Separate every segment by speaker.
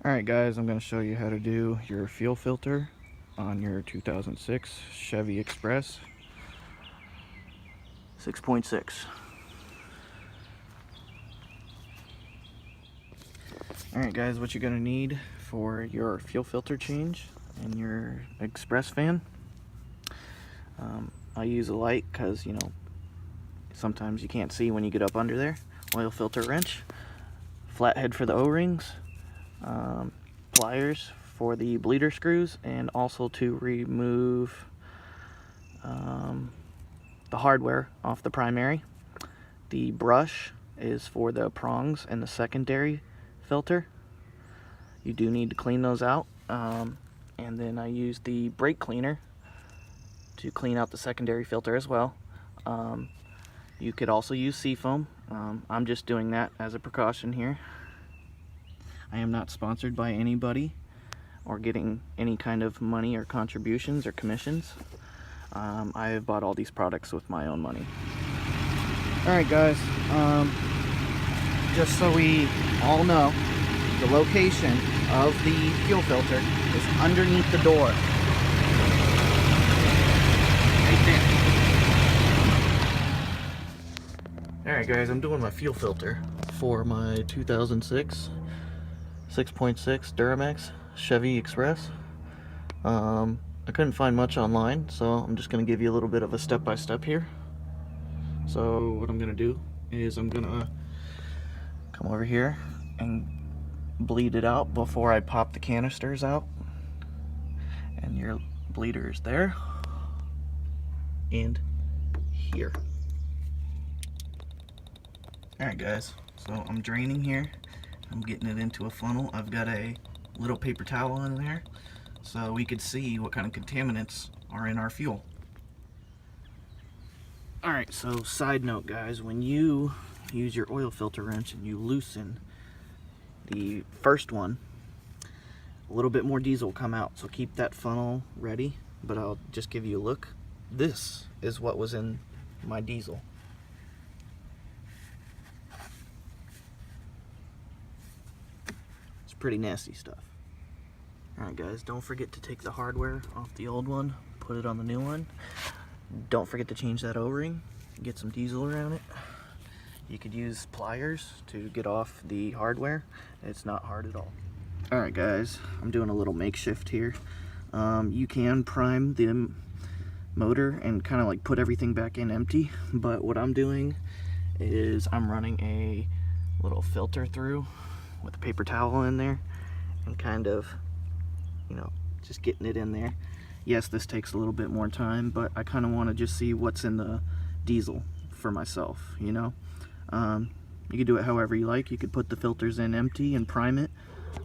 Speaker 1: Alright guys, I'm going to show you how to do your fuel filter on your 2006 Chevy Express 6.6. Alright guys, what you're going to need for your fuel filter change in your Express van. I use a light because, sometimes you can't see when you get up under there. Oil filter wrench, flathead for the O-rings, pliers for the bleeder screws, and also to remove the hardware off the primary. The brush is for the prongs and the secondary filter. You do need to clean those out. And then I use the brake cleaner to clean out the secondary filter as well. You could also use seafoam. I'm just doing that as a precaution here. I am not sponsored by anybody or getting any kind of money or contributions or commissions. I have bought all these products with my own money. Alright guys, just so we all know, the location of the fuel filter is underneath the door. Right there. Alright guys, I'm doing my fuel filter for my 2006 6.6 Duramax Chevy Express. I couldn't find much online, so I'm just going to give you a little bit of a step-by-step here. So what I'm going to do is I'm going to come over here and bleed it out before I pop the canisters out. And your bleeder is there and here. Alright guys, so I'm draining here. I'm getting it into a funnel. I've got a little paper towel in there so we could see what kind of contaminants are in our fuel. Alright, so side note guys, when you use your oil filter wrench and you loosen the first one, a little bit more diesel will come out, so keep that funnel ready. But I'll just give you a look. This is what was in my diesel. It's pretty nasty stuff. Alright guys, don't forget to take the hardware off the old one, put it on the new one. Don't forget to change that O-ring, get some diesel around it. You could use pliers to get off the hardware. It's not hard at all. Alright guys, I'm doing a little makeshift here. You can prime the motor and kind of like put everything back in empty, but what I'm doing is I'm running a little filter through with a paper towel in there and kind of, just getting it in there. Yes, this takes a little bit more time, but I kind of want to just see what's in the diesel for myself, You could do it however you like. You could put the filters in empty and prime it.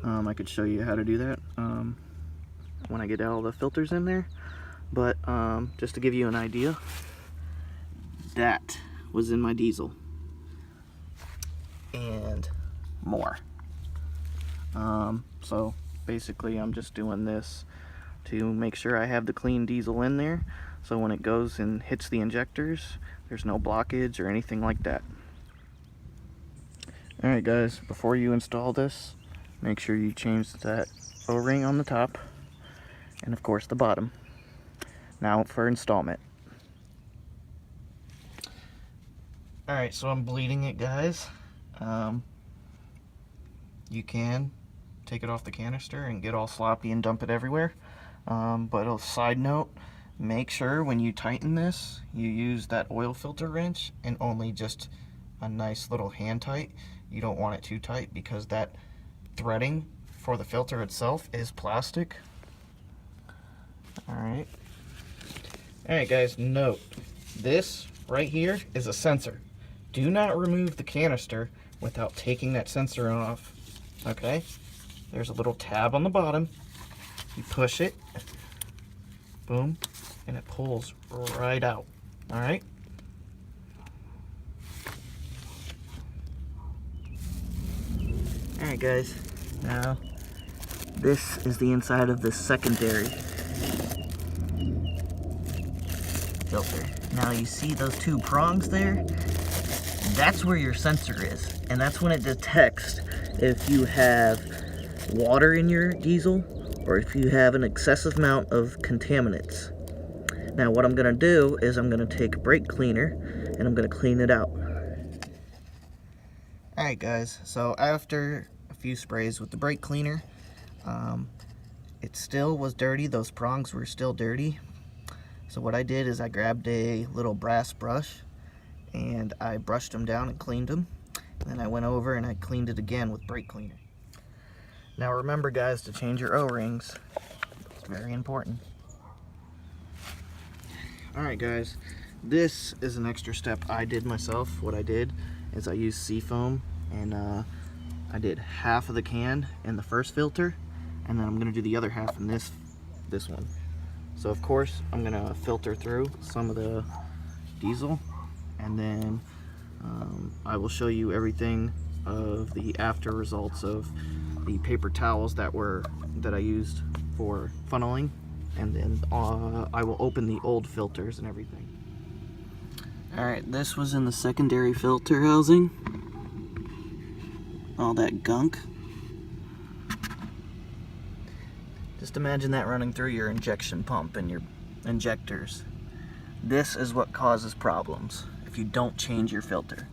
Speaker 1: I could show you how to do that when I get all the filters in there. But just to give you an idea, that was in my diesel. And more. So basically I'm just doing this to make sure I have the clean diesel in there, so when it goes and hits the injectors, there's no blockage or anything like that. Alright guys, before you install this, make sure you change that O-ring on the top and of course the bottom. Now for installment. Alright, so I'm bleeding it guys. You can take it off the canister and get all sloppy and dump it everywhere. But a side note, make sure when you tighten this, you use that oil filter wrench and only just a nice little hand tight. You don't want it too tight because that threading for the filter itself is plastic. Alright guys, note, this right here is a sensor. Do not remove the canister without taking that sensor off. Okay? There's a little tab on the bottom. You push it, boom, and it pulls right out. Alright? Alright guys, now this is the inside of the secondary filter. Now you see those two prongs there? That's where your sensor is, and that's when it detects if you have water in your diesel or if you have an excessive amount of contaminants. Now what I'm going to do is I'm going to take brake cleaner and I'm going to clean it out. Alright guys, so after a few sprays with the brake cleaner, it still was dirty. Those prongs were still dirty. So what I did is I grabbed a little brass brush and I brushed them down and cleaned them. And then I went over and I cleaned it again with brake cleaner. Now remember guys, to change your O-rings, it's very important. Alright guys, this is an extra step I did myself. What I did is I used seafoam and I did half of the can in the first filter, and then I'm going to do the other half in this one. So of course I'm going to filter through some of the diesel, and then I will show you everything of the after results of the paper towels that I used for funneling, and then I will open the old filters and everything. Alright, this was in the secondary filter housing. All that gunk. Just imagine that running through your injection pump and your injectors. This is what causes problems if you don't change your filter.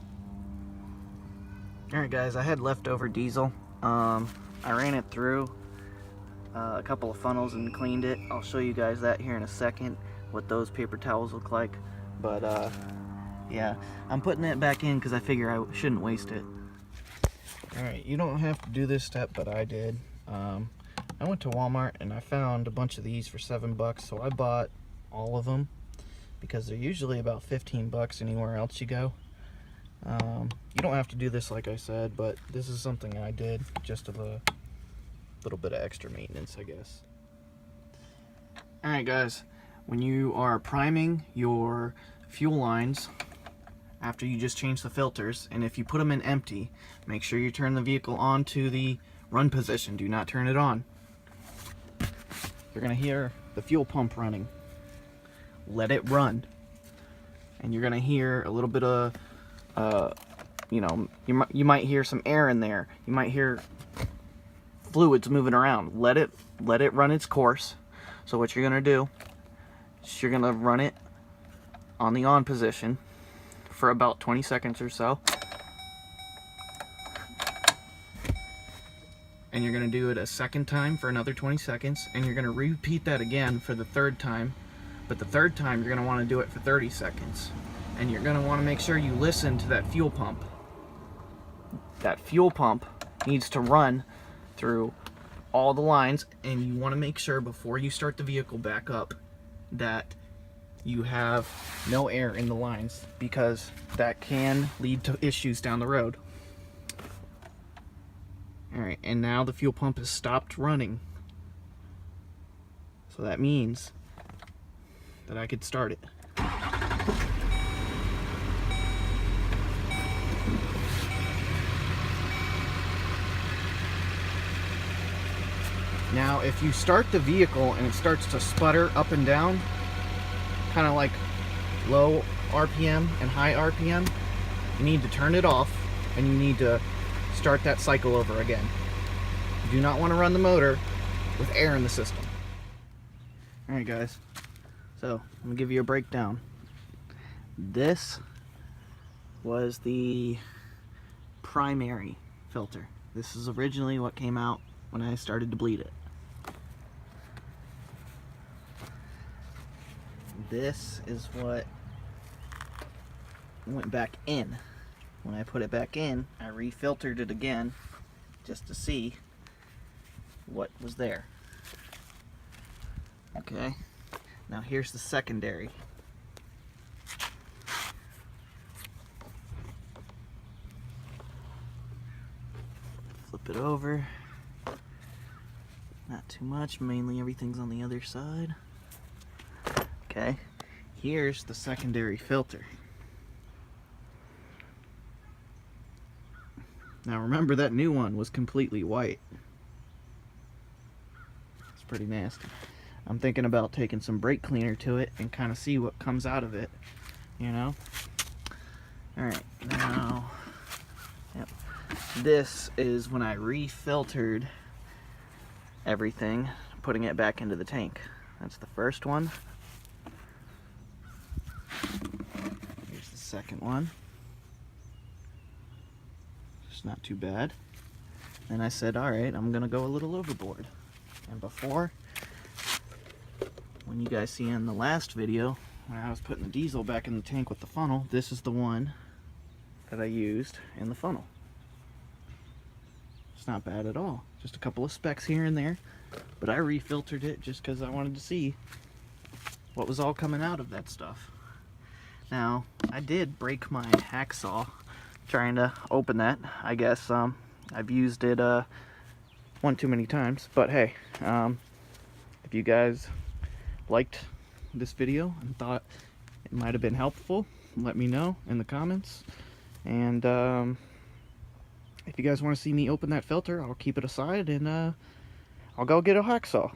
Speaker 1: Alright guys, I had leftover diesel. I ran it through a couple of funnels and cleaned it. I'll show you guys that here in a second, what those paper towels look like. But yeah, I'm putting it back in because I figure I shouldn't waste it. Alright, you don't have to do this step, but I did. I went to Walmart and I found a bunch of these for $7, so I bought all of them because they're usually about 15 bucks anywhere else you go. You don't have to do this like I said, but this is something I did, just a little bit of extra maintenance, I guess. Alright guys, when you are priming your fuel lines after you just change the filters, and if you put them in empty, make sure you turn the vehicle on to the run position. Do not turn it on. You're going to hear the fuel pump running. Let it run. And you're going to hear a little bit of, you know, you might hear some air in there. You might hear fluids moving around. Let it run its course. So what you're going to do is you're going to run it on the on position for about 20 seconds or so. And you're going to do it a second time for another 20 seconds, and you're going to repeat that again for the third time. But the third time you're going to want to do it for 30 seconds. And you're going to want to make sure you listen to that fuel pump. That fuel pump needs to run through all the lines, and you want to make sure before you start the vehicle back up that you have no air in the lines, because that can lead to issues down the road. Alright, and now the fuel pump has stopped running. So that means that I could start it. Now, if you start the vehicle and it starts to sputter up and down, kind of like low RPM and high RPM, you need to turn it off and you need to start that cycle over again. You do not want to run the motor with air in the system. Alright guys, so I'm going to give you a breakdown. This was the primary filter. This is originally what came out when I started to bleed it. This is what went back in. When I put it back in, I refiltered it again just to see what was there. Okay, now here's the secondary. Flip it over. Not too much, mainly everything's on the other side. Okay, here's the secondary filter. Now remember, that new one was completely white. It's pretty nasty. I'm thinking about taking some brake cleaner to it and kind of see what comes out of it, you know? Alright, now, yep. This is when I refiltered everything, putting it back into the tank. That's the first one. Here's the second one. It's not too bad. And I said, all right, I'm gonna go a little overboard. And before, when you guys see in the last video, when I was putting the diesel back in the tank with the funnel, this is the one that I used in the funnel. It's not bad at all. Just a couple of specks here and there, but I refiltered it just because I wanted to see what was all coming out of that stuff. Now, I did break my hacksaw trying to open that. I guess I've used it one too many times, but hey, if you guys liked this video and thought it might have been helpful, let me know in the comments. And if you guys want to see me open that filter, I'll keep it aside and I'll go get a hacksaw.